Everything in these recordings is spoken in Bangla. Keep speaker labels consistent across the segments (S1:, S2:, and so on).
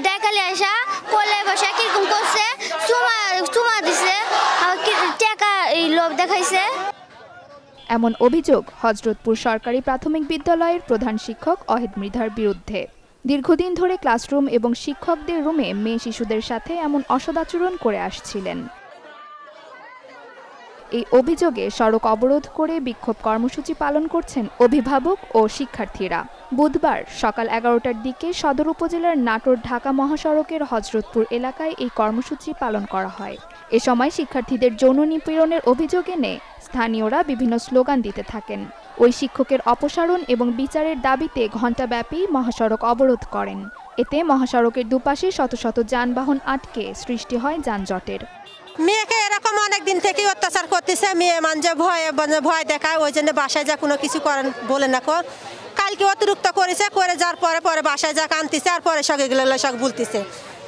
S1: ডাকালে আসা কোলে বসে কিরকম করছে, চুমা দিছে, টাকা এই লোভ দেখাইছে।
S2: এমন অভিযোগ হযরতপুর সরকারি প্রাথমিক বিদ্যালয়ের প্রধান শিক্ষক অহিদ মৃধার বিরুদ্ধে। দীর্ঘদিন ধরে ক্লাসরুম এবং শিক্ষকদের রুমে মেয়ে শিশুদের সাথে এমন অসদাচরণ করে আসছিলেন। এই অভিযোগে সড়ক অবরোধ করে বিক্ষোভ কর্মসূচি পালন করছেন অভিভাবক ও শিক্ষার্থীরা। বুধবার সকাল 11টার দিকে সদর উপজেলার নাটোর ঢাকা মহাসড়কের হযরতপুর এলাকায় এই কর্মসূচি পালন করা হয়। এ সময় শিক্ষার্থীদের যৌন নিপীড়নের অভিযোগ এনে স্থানীয়রা বিভিন্ন স্লোগান দিতে থাকেন। ওই শিক্ষকের অপসারণ এবং বিচারের দাবিতে ঘণ্টাব্যাপী মহাসড়ক অবরোধ করেন। এতে মহাসড়কের দুপাশে শত শত যানবাহন আটকে সৃষ্টি হয় যানজটের।
S3: মেয়েকে এরকম অনেকদিন থেকে অত্যাচার করতেছে, মেয়ে মানছে ভয় দেখায়, ওই জন্য বাসায় যা কোনো কিছু করেন বলে না কর। কালকে অতিরিক্ত করেছে, করে যাওয়ার পরে বাসায় যা কানতেছে, আর পরে সব এগুলো সব বলতেছে।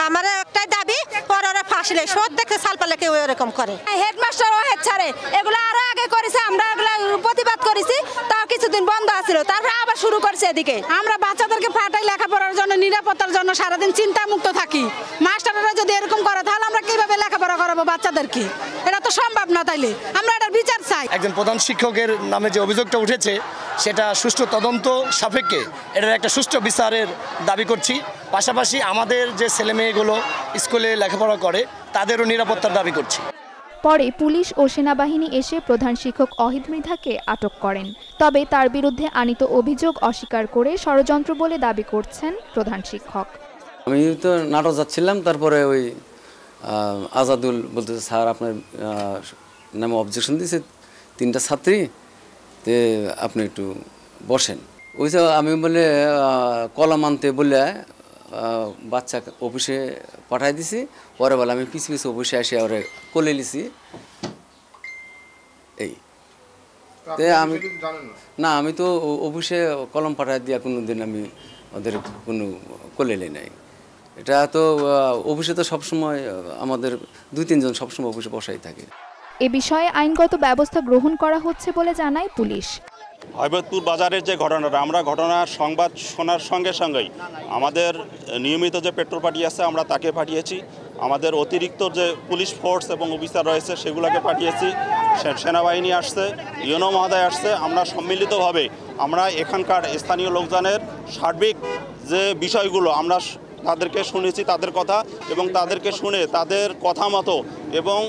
S3: আমার একটাই দাবি, ওরা ফাঁসলে সব দেখে সালপালে কেউ এরকম করে।
S4: হেডমাস্টার ও হেড ছাড়ে এগুলো আরো আগে করেছে, আমরা এগুলো প্রতিবাদ করেছি, তাও কিছুদিন বন্ধ আছিল, তারপর আবার শুরু করছে। এদিকে আমরা বাচ্চাদেরকে ফাটাই লেখাপড়ার জন্য, নিরাপত্তার জন্য সারাদিন চিন্তামুক্ত থাকি। মাস্টাররা যদি এরকম করে তাহলে আমরা কিভাবে লেখাপড়া করাবো বাচ্চাদেরকে? এটা তো সম্ভব না। তাইলে আমরা এটার বিচার চাই।
S5: একজন প্রধান শিক্ষকের নামে যে অভিযোগটা উঠেছে সেটা সুষ্ঠু তদন্ত সাপেক্ষে এটার একটা সুষ্ঠু বিচারের দাবি করছি। পাশাপাশি আমাদের যে ছেলেমেয়েগুলো স্কুলে লেখাপড়া করে তাদেরও নিরাপত্তার দাবি করছি।
S2: পরে পুলিশ ও সেনাবাহিনী এসে প্রধান শিক্ষক অহিদ মৃধাকে আটক করেন। তবে তার বিরুদ্ধে আনীত অভিযোগ অস্বীকার করে ষড়যন্ত্র বলে দাবি করছেন প্রধান শিক্ষক।
S6: আমি তো নাটক যাচ্ছিলাম, তারপরে ওই আজাদুল বলতেছে, স্যার আপনার নামে অবজেকশন দিয়েছে 3টা ছাত্রী, তে আপনি একটু বসেন। ওই যে আমি বলে কলম আনতে বলে বাচ্চা অফিসে পাঠাই দিছি। পরে বলে আমি পিছু পিছু অফিসে এসে ওরে কোলে নিছি। এই আমি না, আমি তো অফিসে কলম পাঠাই দিয়া কোনোদিন আমি ওদের কোনো কোলে নেই নাই। এটা তো অফিসে তো সবসময় আমাদের 2-3 জন সবসময় অফিসে বসাই থাকে।
S2: এ বিষয়ে আইনগত ব্যবস্থা গ্রহণ করা হচ্ছে বলে জানায় পুলিশ।
S7: হযরতপুর বাজারের যে ঘটনাটা, আমরা ঘটনার সংবাদ শোনার সঙ্গে সঙ্গেই আমাদের নিয়মিত যে পেট্রোল পার্টি আছে আমরা তাকে পাঠিয়েছি। আমাদের অতিরিক্ত যে পুলিশ ফোর্স এবং অফিসার রয়েছে সেগুলোকে পাঠিয়েছি। সেনাবাহিনী আসছে, ইউনো মহোদয় আসছে। আমরা সম্মিলিতভাবে আমরা এখানকার স্থানীয় লোকজনের সার্বিক যে বিষয়গুলো আমরা তাদেরকে শুনেছি, তাদের কথা, এবং তাদেরকে শুনে তাদের কথা মতো এবং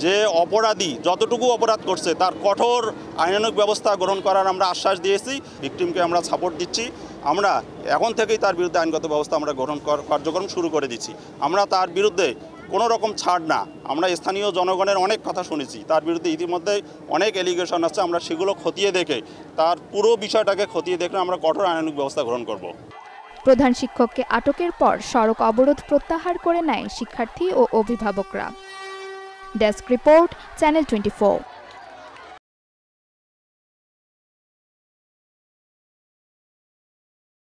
S7: যে অপরাধী যতটুকু অপরাধ করছে তার কঠোর আইনানুগ ব্যবস্থা গ্রহণ করার আমরা আশ্বাস দিয়েছি। ভিকটিমকে আমরা সাপোর্ট দিচ্ছি। আমরা এখন থেকেই তার বিরুদ্ধে আইনগত ব্যবস্থা আমরা গ্রহণ কার্যক্রম শুরু করে দিচ্ছি। আমরা তার বিরুদ্ধে কোনো রকম ছাড় না। আমরা স্থানীয় জনগণের অনেক কথা শুনেছি, তার বিরুদ্ধে ইতিমধ্যে অনেক এলিগেশন আছে। আমরা সেগুলো খতিয়ে দেখে তার পুরো বিষয়টাকে খতিয়ে দেখে আমরা কঠোর আইনানুগ ব্যবস্থা গ্রহণ করব।
S2: প্রধান শিক্ষককে আটকের পর সড়ক অবরোধ প্রত্যাহার করে নেয় শিক্ষার্থী ও অভিভাবকরা। Desk report, channel 24।